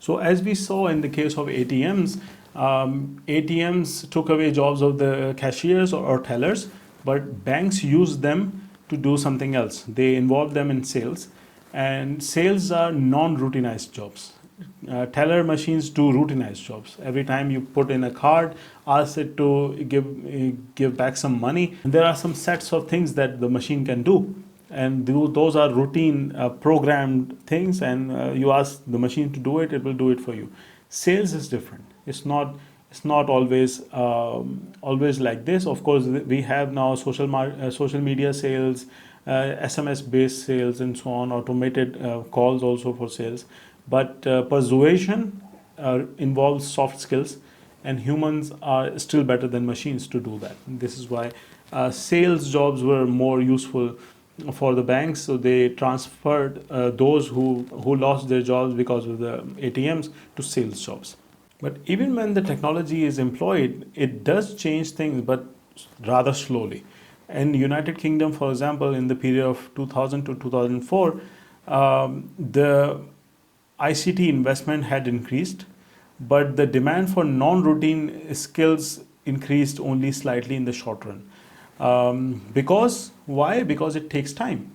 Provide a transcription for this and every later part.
So as we saw in the case of ATMs, ATMs took away jobs of the cashiers or tellers, but banks used them to do something else. They involved them in sales, and sales are non-routinized jobs. Teller machines do routinized jobs. Every time you put in a card, ask it to give back some money. And there are some sets of things that the machine can do, and those are routine programmed things, and you ask the machine to do it, it will do it for you. Sales is different. It's not always like this. Of course, we have now social media sales, SMS based sales, and so on, automated calls also for sales. But persuasion involves soft skills, and humans are still better than machines to do that. This is why sales jobs were more useful for the banks, so they transferred those who lost their jobs because of the ATMs to sales jobs. But even when the technology is employed, it does change things, but rather slowly. In United Kingdom, for example, in the period of 2000 to 2004, the ICT investment had increased, but the demand for non-routine skills increased only slightly in the short run. Because why? Because it takes time.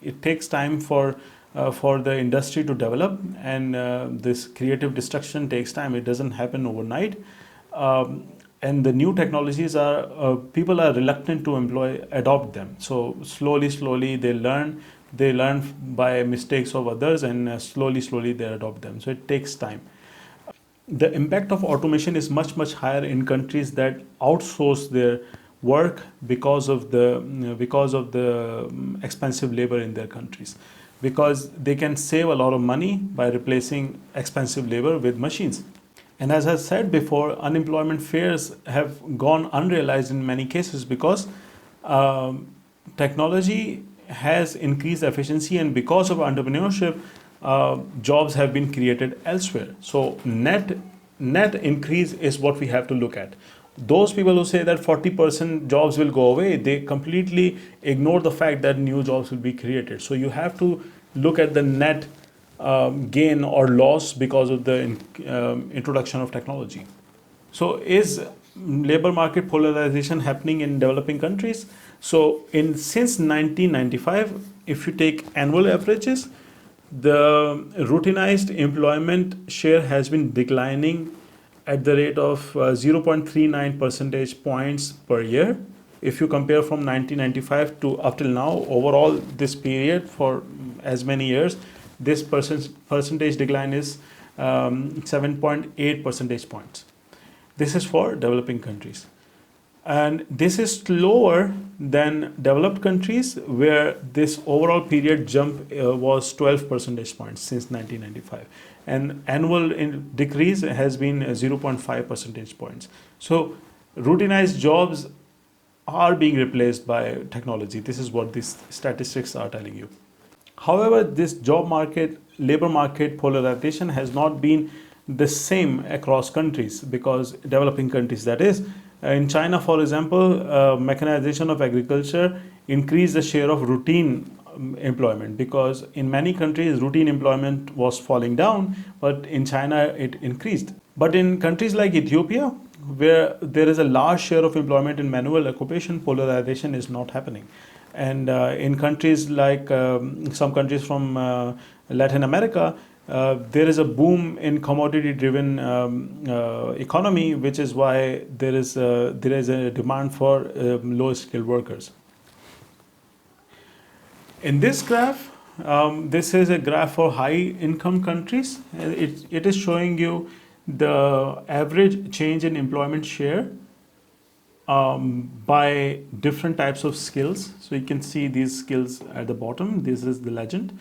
It takes time for the industry to develop, and this creative destruction takes time. It doesn't happen overnight. And the new technologies people are reluctant to adopt them. So slowly they learn by mistakes of others, and slowly they adopt them. So it takes time. The impact of automation is much higher in countries that outsource their work because of the expensive labor in their countries, because they can save a lot of money by replacing expensive labor with machines. And as I said before, unemployment fears have gone unrealized in many cases because technology has increased efficiency, and because of entrepreneurship, jobs have been created elsewhere. So net increase is what we have to look at. Those people who say that 40% jobs will go away, they completely ignore the fact that new jobs will be created. So you have to look at the net gain or loss because of the introduction of technology. So is labor market polarization happening in developing countries? So since 1995, if you take annual averages, the routinized employment share has been declining at the rate of 0.39 percentage points per year. If you compare from 1995 to up till now, overall this period for as many years, this percentage decline is 7.8 percentage points. This is for developing countries. And this is slower than developed countries, where this overall period jump was 12 percentage points since 1995. And annual decrease has been 0.5 percentage points. So routinized jobs are being replaced by technology. This is what these statistics are telling you. However, this labor market polarization has not been the same across countries, because developing countries, that is, in China, for example, mechanization of agriculture increased the share of routine employment, because in many countries routine employment was falling down, but in China it increased. But in countries like Ethiopia, where there is a large share of employment in manual occupation, polarization is not happening. And in countries like some countries from Latin America, there is a boom in commodity-driven economy, which is why there is a demand for low-skilled workers. In this graph, this is a graph for high-income countries. It is showing you the average change in employment share by different types of skills. So you can see these skills at the bottom. This is the legend.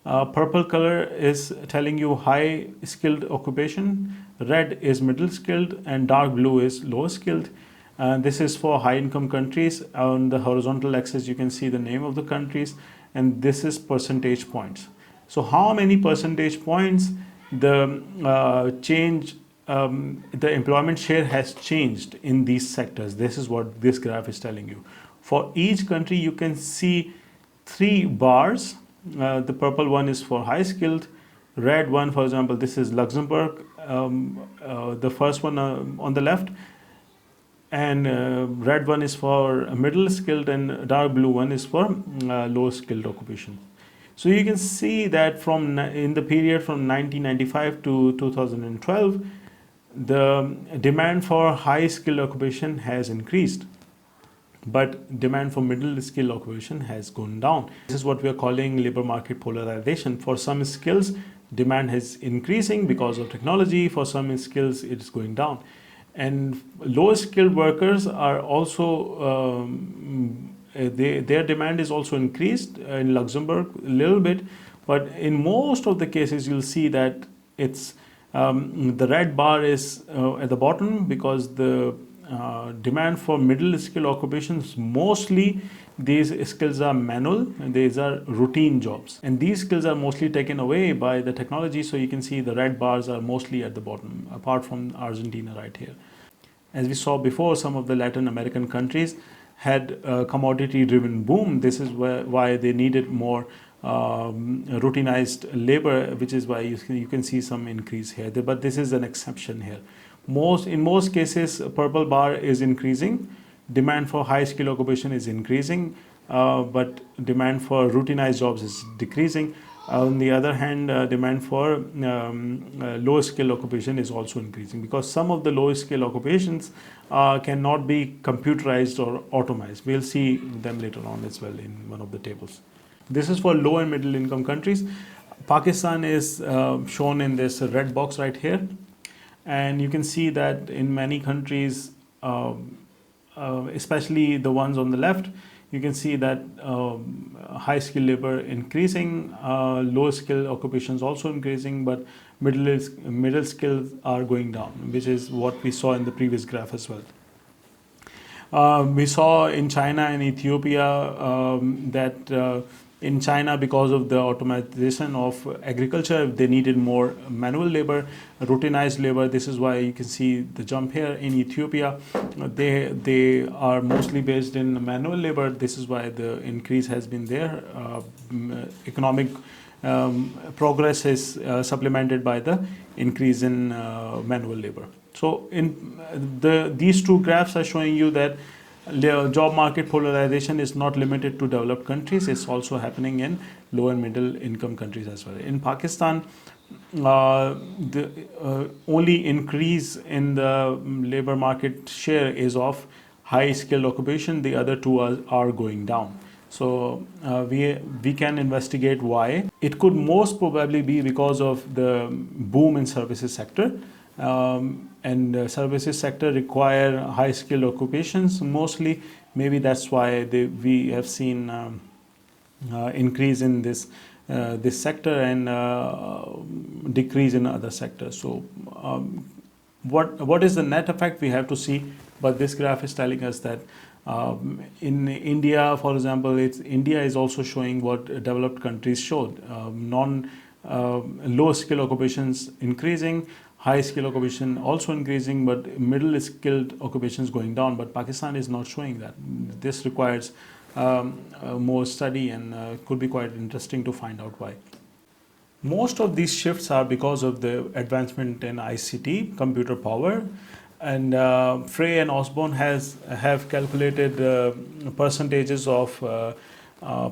Purple color is telling you high skilled occupation, red is middle skilled, and dark blue is low skilled. This is for high income countries. On the horizontal axis you can see the name of the countries, and this is percentage points. So how many percentage points the employment share has changed in these sectors? This is what this graph is telling you. For each country you can see 3 bars. The purple one is for high skilled, Red one, for example, this is Luxembourg, the first one on the left, and red one is for middle skilled, and dark blue one is for low skilled occupation. So you can see that in the period from 1995 to 2012, the demand for high skilled occupation has increased, but demand for middle skill occupation has gone down. This is what we are calling labor market polarization. For some skills, demand is increasing because of technology. For some skills, it's going down. And low skilled workers are also, their demand is also increased in Luxembourg a little bit, but in most of the cases, you'll see that it's the red bar is at the bottom, because the demand for middle skill occupations, mostly these skills are manual and these are routine jobs, and these skills are mostly taken away by the technology. So you can see the red bars are mostly at the bottom, apart from Argentina right here. As we saw before, some of the Latin American countries had a commodity driven boom. This is why they needed more routinized labor, which is why you can see some increase here. But this is an exception here. In most cases, purple bar is increasing. Demand for high skill occupation is increasing, but demand for routinized jobs is decreasing. On the other hand, demand for low skill occupation is also increasing, because some of the low skill occupations cannot be computerized or automated. We'll see them later on as well in one of the tables. This is for low and middle income countries. Pakistan is shown in this red box right here. And you can see that in many countries, especially the ones on the left, you can see that high skill labor increasing, low skill occupations also increasing, but middle skills are going down, which is what we saw in the previous graph as well. We saw in China and Ethiopia that in China, because of the automation of agriculture, they needed more manual labor, routinized labor. This is why you can see the jump here. In Ethiopia, they are mostly based in manual labor. This is why the increase has been there. Economic progress is supplemented by the increase in manual labor. So these two graphs are showing you that job market polarization is not limited to developed countries. It's also happening in low and middle income countries as well. In Pakistan, the only increase in the labor market share is of high skilled occupation. The other two are going down. So we can investigate why. It could most probably be because of the boom in services sector. And services sector require high skilled occupations mostly. Maybe that's why we have seen increase in this sector and decrease in other sectors. So what is the net effect, we have to see. But this graph is telling us that in India, for example, India is also showing what developed countries showed. Low skill occupations increasing, high skill occupation also increasing, but middle skilled occupations going down. But Pakistan is not showing that. This requires more study, and could be quite interesting to find out why. Most of these shifts are because of the advancement in ICT, computer power, and Frey and Osborne have calculated percentages of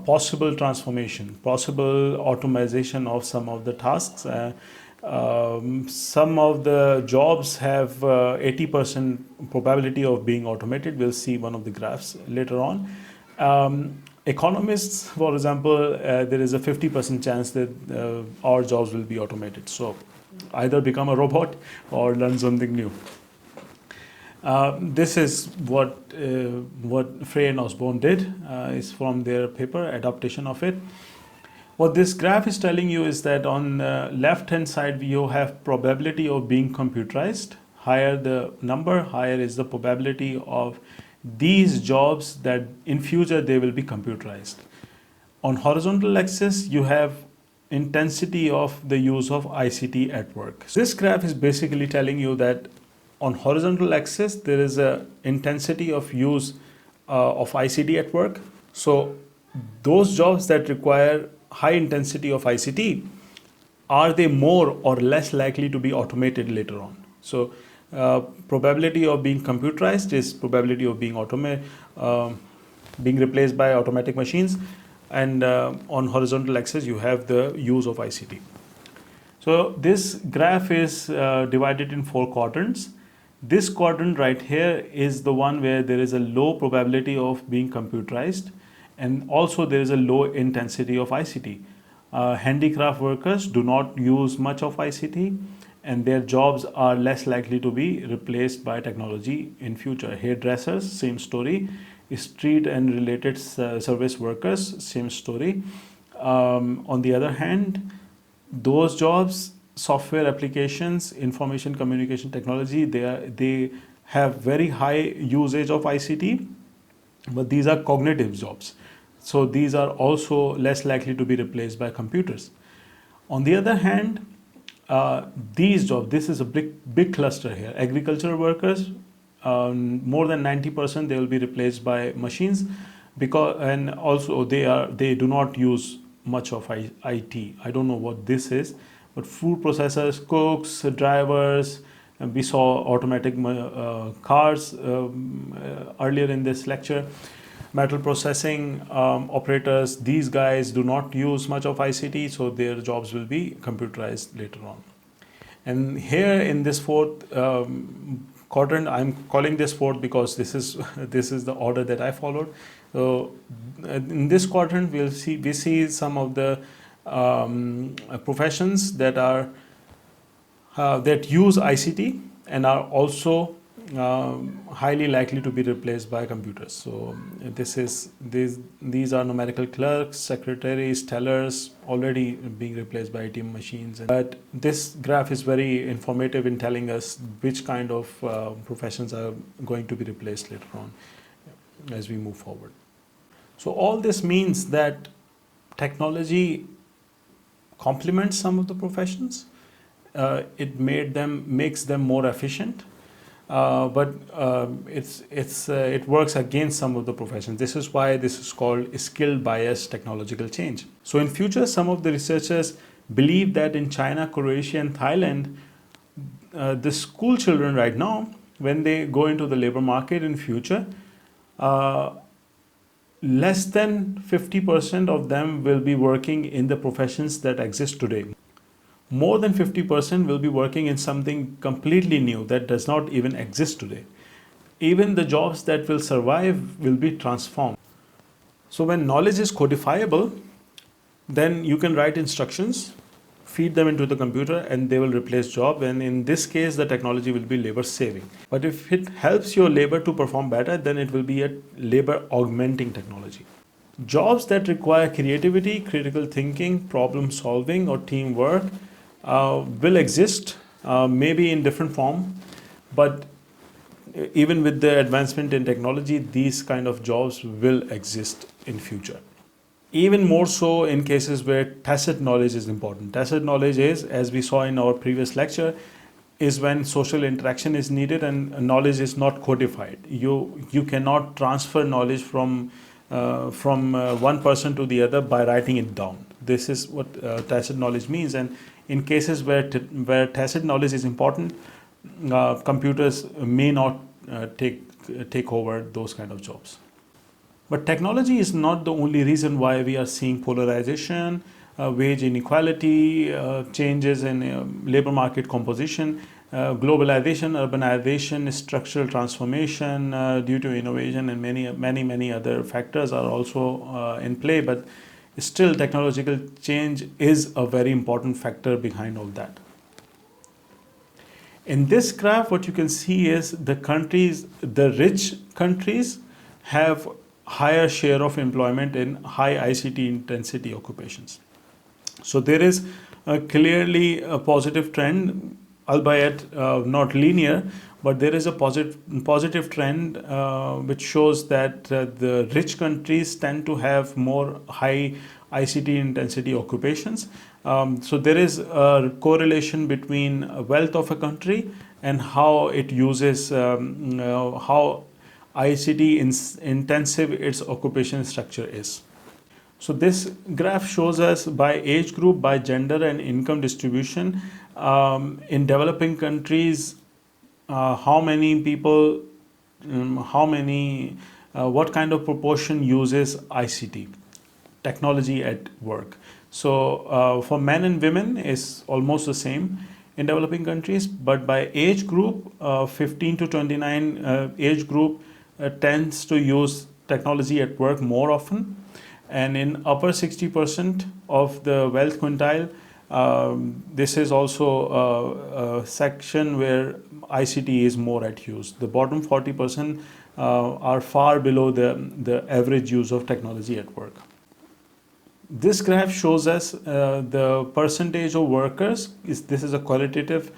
possible transformation, possible automation of some of the tasks. Some of the jobs have 80% probability of being automated. We'll see one of the graphs later on. Economists, for example, there is a 50% chance that our jobs will be automated. So either become a robot or learn something new. This is what Frey and Osborne did. Is from their paper, adaptation of it. What this graph is telling you is that on the left-hand side, you have probability of being computerized. Higher the number, higher is the probability of these jobs that in future they will be computerized. On horizontal axis, you have intensity of the use of ICT at work. This graph is basically telling you that on horizontal axis, there is a intensity of use of ICT at work. So those jobs that require high intensity of ICT are they more or less likely to be automated later on? So probability of being computerized is probability of being being replaced by automatic machines, and on horizontal axis you have the use of ICT. So this graph is divided in 4 quadrants. This quadrant right here is the one where there is a low probability of being computerized, and also there is a low intensity of ICT. Handicraft workers do not use much of ICT, and their jobs are less likely to be replaced by technology in future. Hairdressers, same story. Street and related service workers, same story. On the other hand, those jobs, software applications, information communication technology, they have very high usage of ICT, but these are cognitive jobs. So these are also less likely to be replaced by computers. On the other hand, these jobs, this is a big cluster here. Agricultural workers, more than 90% they will be replaced by machines, and also they do not use much of IT. I don't know what this is, but food processors, cooks, drivers, we saw automatic cars earlier in this lecture. Metal processing operators, these guys do not use much of ICT, so their jobs will be computerized later on. And here in this fourth quadrant, I'm calling this fourth because this is the order that I followed. So in this quadrant, we see some of the professions that are that use ICT and are also highly likely to be replaced by computers. So these are numerical clerks, secretaries, tellers, already being replaced by ATM machines. But this graph is very informative in telling us which kind of professions are going to be replaced later on as we move forward. So all this means that technology complements some of the professions. It makes them more efficient. But it works against some of the professions. This is why this is called skill biased technological change. So in future, some of the researchers believe that in China, Croatia, and Thailand, the school children right now, when they go into the labor market in future, less than 50% of them will be working in the professions that exist today. More than 50% will be working in something completely new that does not even exist today. Even the jobs that will survive will be transformed. So when knowledge is codifiable, then you can write instructions, feed them into the computer, and they will replace job. And in this case, the technology will be labor saving. But if it helps your labor to perform better, then it will be a labor augmenting technology. Jobs that require creativity, critical thinking, problem solving, or teamwork will exist, maybe in different form, but even with the advancement in technology, these kind of jobs will exist in future. Even more so in cases where tacit knowledge is important. Tacit knowledge is, as we saw in our previous lecture, is when social interaction is needed and knowledge is not codified. You cannot transfer knowledge from one person to the other by writing it down. This is what tacit knowledge means. And in cases where tacit knowledge is important, computers may not take over those kind of jobs. But technology is not the only reason why we are seeing polarization, wage inequality, changes in labor market composition, globalization, urbanization, structural transformation due to innovation, and many other factors are also in play. But still, technological change is a very important factor behind all that. In this graph, what you can see is the rich countries have higher share of employment in high ICT intensity occupations. So there is clearly a positive trend, albeit not linear, but there is a positive trend which shows that the rich countries tend to have more high ICT intensity occupations. So there is a correlation between wealth of a country and how it uses, how ICT intensive its occupation structure is. So this graph shows us by age group, by gender and income distribution. In developing countries, how many people, what kind of proportion uses ICT, technology at work. So for men and women is almost the same in developing countries, but by age group, 15 to 29 age group tends to use technology at work more often, and in upper 60% of the wealth quintile, this is also a section where ICT is more at use. The bottom 40% are far below the average use of technology at work. This graph shows us the percentage of workers. This is a qualitative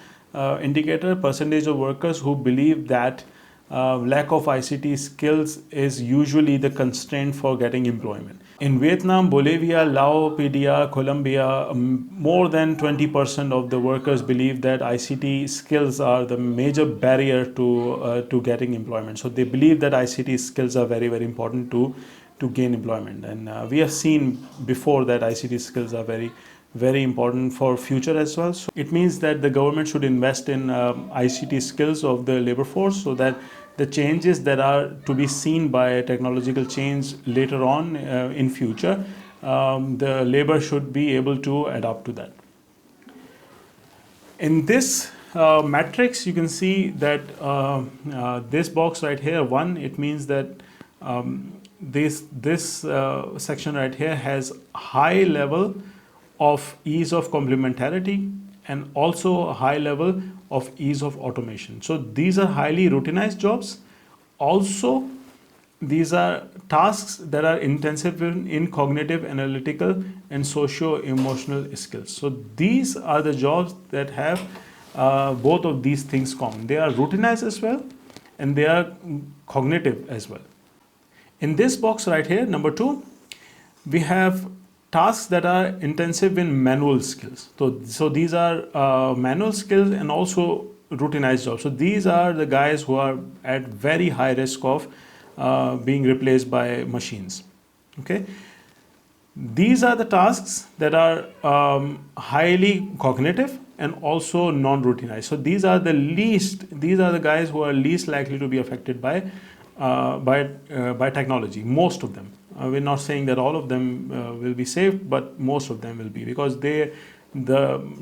indicator, percentage of workers who believe that lack of ICT skills is usually the constraint for getting employment. In Vietnam, Bolivia, Laos, PDR, Colombia, more than 20% of the workers believe that ICT skills are the major barrier to getting employment. So they believe that ICT skills are very, very important to gain employment. And we have seen before that ICT skills are very, very important for future as well. So it means that the government should invest in ICT skills of the labor force, so that the changes that are to be seen by technological change later on in future, the labor should be able to adapt to that. In this matrix, you can see that this box right here, 1, it means that this section right here has high level of ease of complementarity and also a high level of ease of automation. So these are highly routinized jobs. Also, these are tasks that are intensive in cognitive, analytical, and socio-emotional skills. So these are the jobs that have both of these things common. They are routinized as well, and they are cognitive as well. In this box right here, number 2, we have tasks that are intensive in manual skills. So these are manual skills and also routinized jobs. So these are the guys who are at very high risk of being replaced by machines. Okay. These are the tasks that are highly cognitive and also non-routinized. So these are the guys who are least likely to be affected by technology. Most of them. We're not saying that all of them will be saved, but most of them will be, because the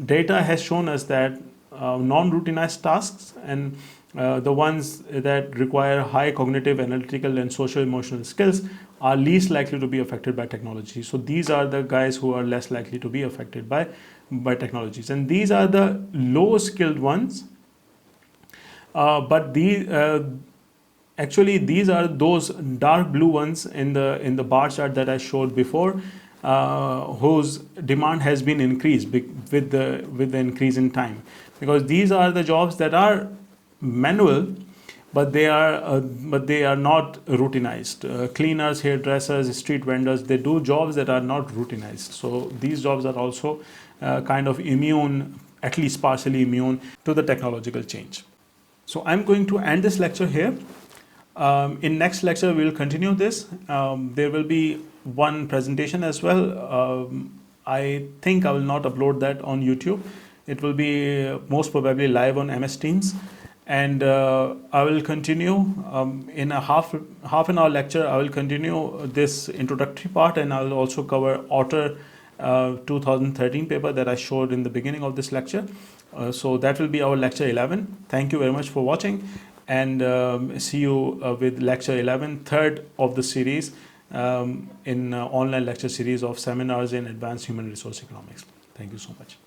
data has shown us that non-routinized tasks and the ones that require high cognitive, analytical, and social-emotional skills are least likely to be affected by technology. So these are the guys who are less likely to be affected by technologies, and these are the low-skilled ones. But actually, these are those dark blue ones in the bar chart that I showed before, whose demand has been increased with the increase in time, because these are the jobs that are manual, but they are not routinized. Cleaners, hairdressers, street vendors, they do jobs that are not routinized. So these jobs are also kind of immune, at least partially immune, to the technological change. So I'm going to end this lecture here. In next lecture, we will continue this. There will be one presentation as well. I think I will not upload that on YouTube. It will be most probably live on MS Teams. And I will continue in a half an hour lecture. I will continue this introductory part, and I will also cover Otter 2013 paper that I showed in the beginning of this lecture. So that will be our lecture 11. Thank you very much for watching, and see you with lecture 11, third of the series in online lecture series of seminars in advanced human resource economics. Thank you so much.